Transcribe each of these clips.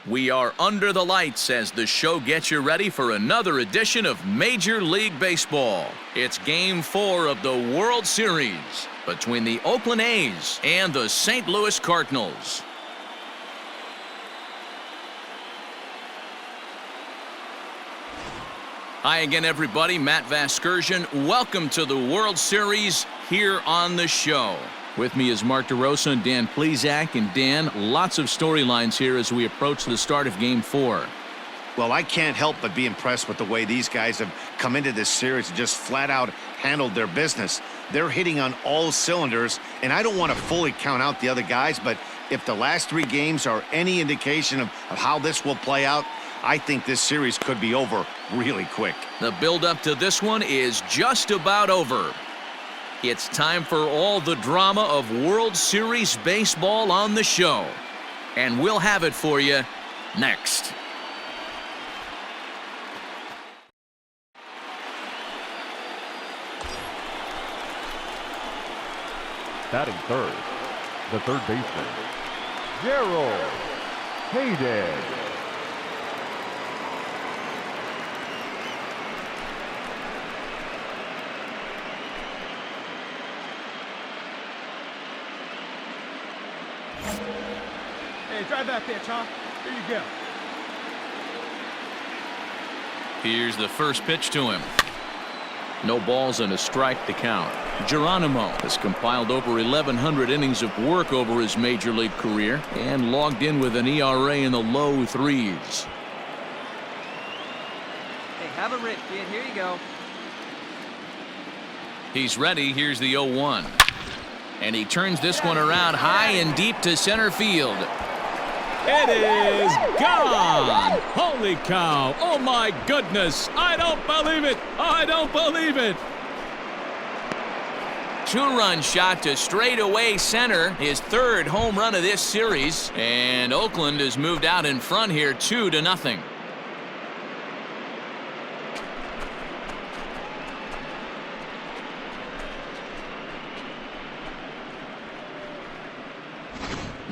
We are under the lights as the show gets you ready for another edition of Major League Baseball. It's Game 4 of the World Series between the Oakland A's and the St. Louis Cardinals. Hi again, everybody. Matt Vasgersian. Welcome to the World Series here on the show. With me is Mark DeRosa and Dan Plesac. And Dan, lots of storylines here as we approach the start of Game 4. Well, I can't help but be impressed with the way these guys have come into this series and just flat out handled their business. They're hitting on all cylinders, and I don't want to fully count out the other guys, but if the last 3 games are any indication of how this will play out, I think this series could be over really quick. The build-up to this one is just about over. It's time for all the drama of World Series baseball on the show. And we'll have it for you next. Batting third, the third baseman, Gerald Hayden. Hey, drive that pitch, huh? Here you go. Here's the first pitch to him. No balls and a strike to count. Geronimo has compiled over 1,100 innings of work over his major league career and logged in with an ERA in the low 3s. Hey, have a rip, kid. Here you go. He's ready. Here's the 0-1. And he turns this one around high and deep to center field. It is gone! Holy cow! Oh my goodness! I don't believe it! I don't believe it! 2-run shot to straightaway center, his 3rd home run of this series, and Oakland has moved out in front here 2-0.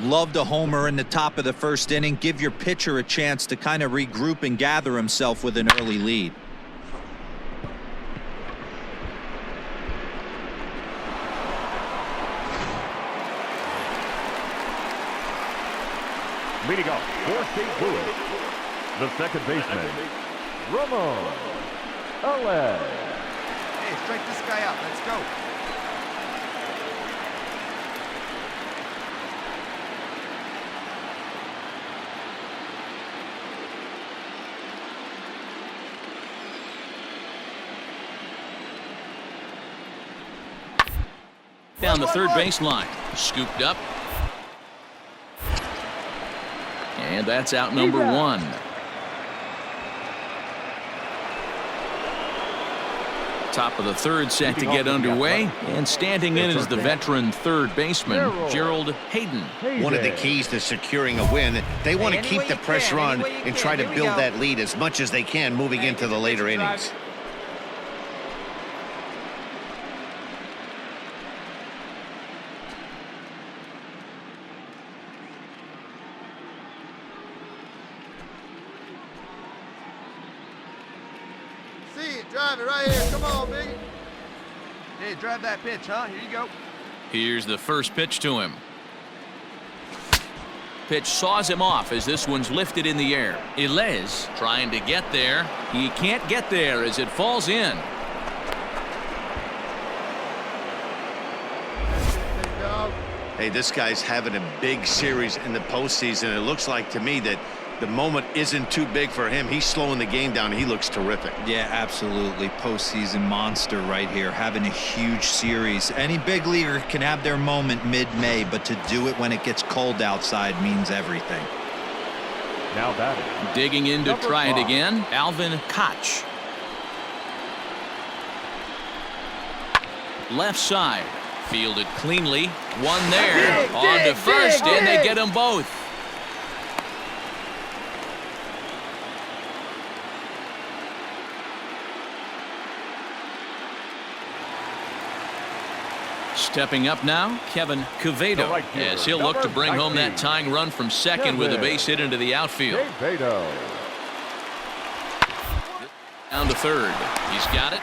Loved a homer in the top of the first inning. Give your pitcher a chance to kind of regroup and gather himself with an early lead. Leading off for St. Louis, the second baseman, Ramon Ellis. Hey, strike this guy out. Let's go. Down the third baseline. Scooped up. And that's out number 1. Top of the third set to get underway. And standing in is the veteran third baseman, Gerald Hayden. One of the keys to securing a win, they want to keep the pressure on and try to build that lead as much as they can moving into the later innings. Drive it right here. Come on, big. Hey, drive that pitch, huh? Here you go. Here's the first pitch to him. Pitch saws him off as this one's lifted in the air. Ellis trying to get there. He can't get there as it falls in. Hey, this guy's having a big series in the postseason. It looks like to me that the moment isn't too big for him. He's slowing the game down. He looks terrific. Yeah, absolutely. Postseason monster right here, having a huge series. Any big leaguer can have their moment mid-May, but to do it when it gets cold outside means everything. Now batting. Digging in to try it again, Alvin Koch. Left side. Fielded cleanly. One there. On to first, and they get them both. Stepping up now, Kevin Quevedo, as he'll look to bring home that tying run from second with a base hit into the outfield. Quevedo. Down to third. He's got it.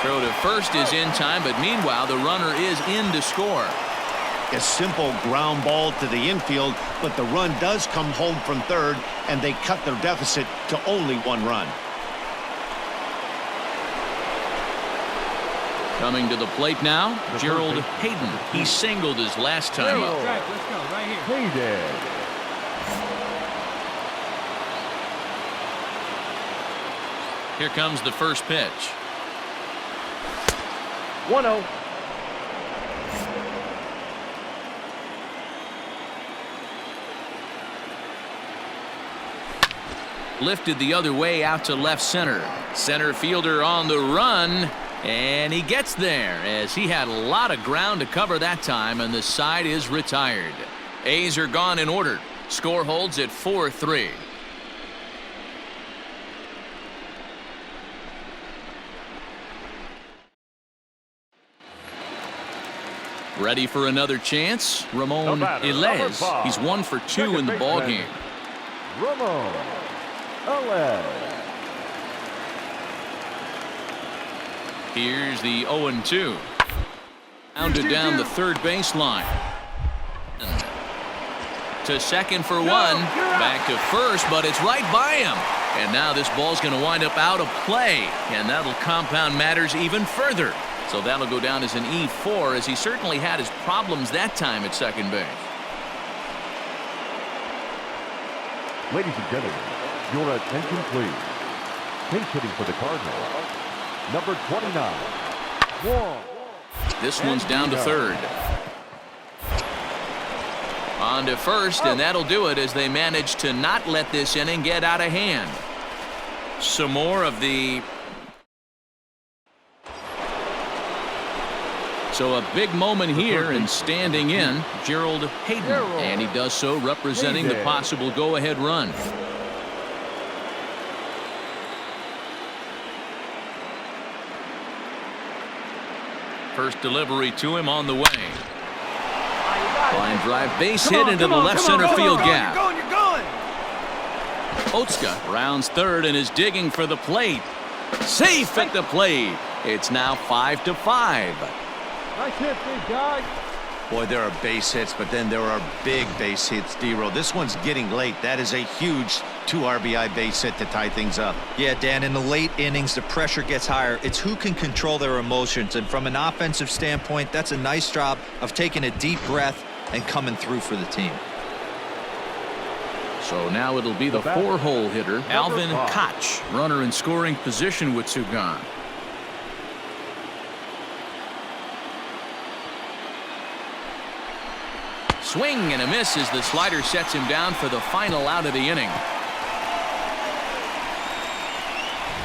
Throw to first is in time, but meanwhile the runner is in to score. A simple ground ball to the infield, but the run does come home from third, and they cut their deficit to only 1 run. Coming to the plate now, Gerald Hayden. He singled his last time up. Right, let's go right here. Hayden. Here comes the first pitch. 1-0. Lifted the other way out to left center. Center fielder on the run, and he gets there as he had a lot of ground to cover that time, and the side is retired. A's are gone in order. Score holds at 4-3. Ready for another chance? Ramon Ilez. He's 1 for 2 in the ball game. Ramon Ilez. Here's the 0-2. Pounded down the third baseline. To second for 1. Back to first, but it's right by him. And now this ball's going to wind up out of play, and that'll compound matters even further. So that'll go down as an E4, as he certainly had his problems that time at second base. Ladies and gentlemen, your attention please. Pinch hitting for the Cardinals, number 29. This one's down to third. On to first, and that'll do it as they manage to not let this inning get out of hand. Some more of the... So a big moment here, and standing in, Gerald Hayden. And he does so representing the possible go-ahead run. First delivery to him on the way. Line drive base hit into the left center field gap. You're going. Otska rounds third and is digging for the plate. Safe at the plate. It's now 5-5. Nice hit, big guy. Boy, there are base hits, but then there are big base hits, D-Roll. This one's getting late. That is a huge 2 RBI base hit to tie things up. Yeah, Dan, in the late innings, the pressure gets higher. It's who can control their emotions. And from an offensive standpoint, that's a nice job of taking a deep breath and coming through for the team. So now it'll be the 4-hole hitter, Alvin Koch. Runner in scoring position with Sugan. Swing and a miss as the slider sets him down for the final out of the inning.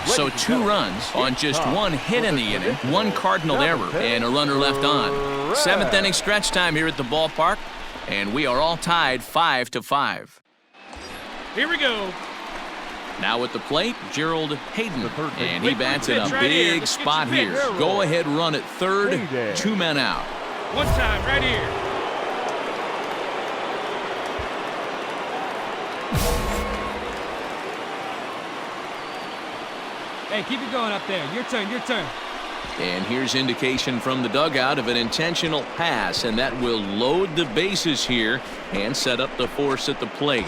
So 2 runs on just 1 hit in the inning, 1 Cardinal error, and a runner left on. 7th inning stretch time here at the ballpark, and we are all tied 5-5. Here we go. Now at the plate, Gerald Hayden, and he bats in a big spot here. Go-ahead run at third, 2 men out. One time right here. Hey, keep it going up there. Your turn, your turn. And here's indication from the dugout of an intentional pass, and that will load the bases here and set up the force at the plate.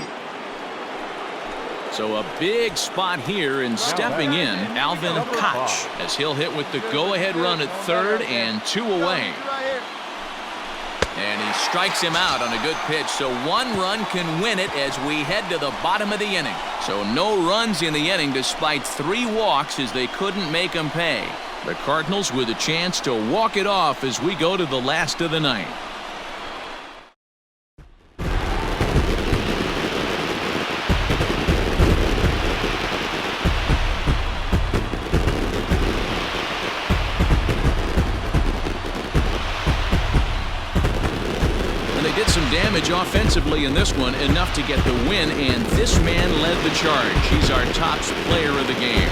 So a big spot here, and stepping in, Alvin Koch, as he'll hit with the go-ahead run at third and 2 away. And he strikes him out on a good pitch, so 1 run can win it as we head to the bottom of the inning. So no runs in the inning despite 3 walks as they couldn't make them pay. The Cardinals with a chance to walk it off as we go to the last of the night. Damage offensively in this one, enough to get the win, and this man led the charge. He's our top player of the game.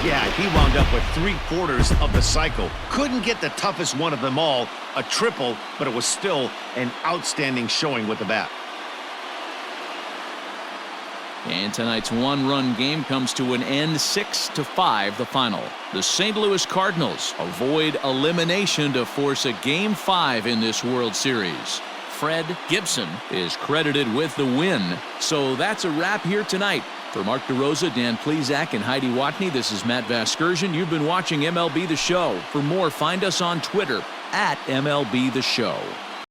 Yeah, he wound up with 3/4 of the cycle. Couldn't get the toughest one of them all, a triple, but it was still an outstanding showing with the bat. And tonight's one-run game comes to an end, 6-5 the final. The St. Louis Cardinals avoid elimination to force a Game 5 in this World Series. Fred Gibson is credited with the win. So that's a wrap here tonight. For Mark DeRosa, Dan Plesac, and Heidi Watney, this is Matt Vasgersian. You've been watching MLB The Show. For more, find us on Twitter @MLB The Show.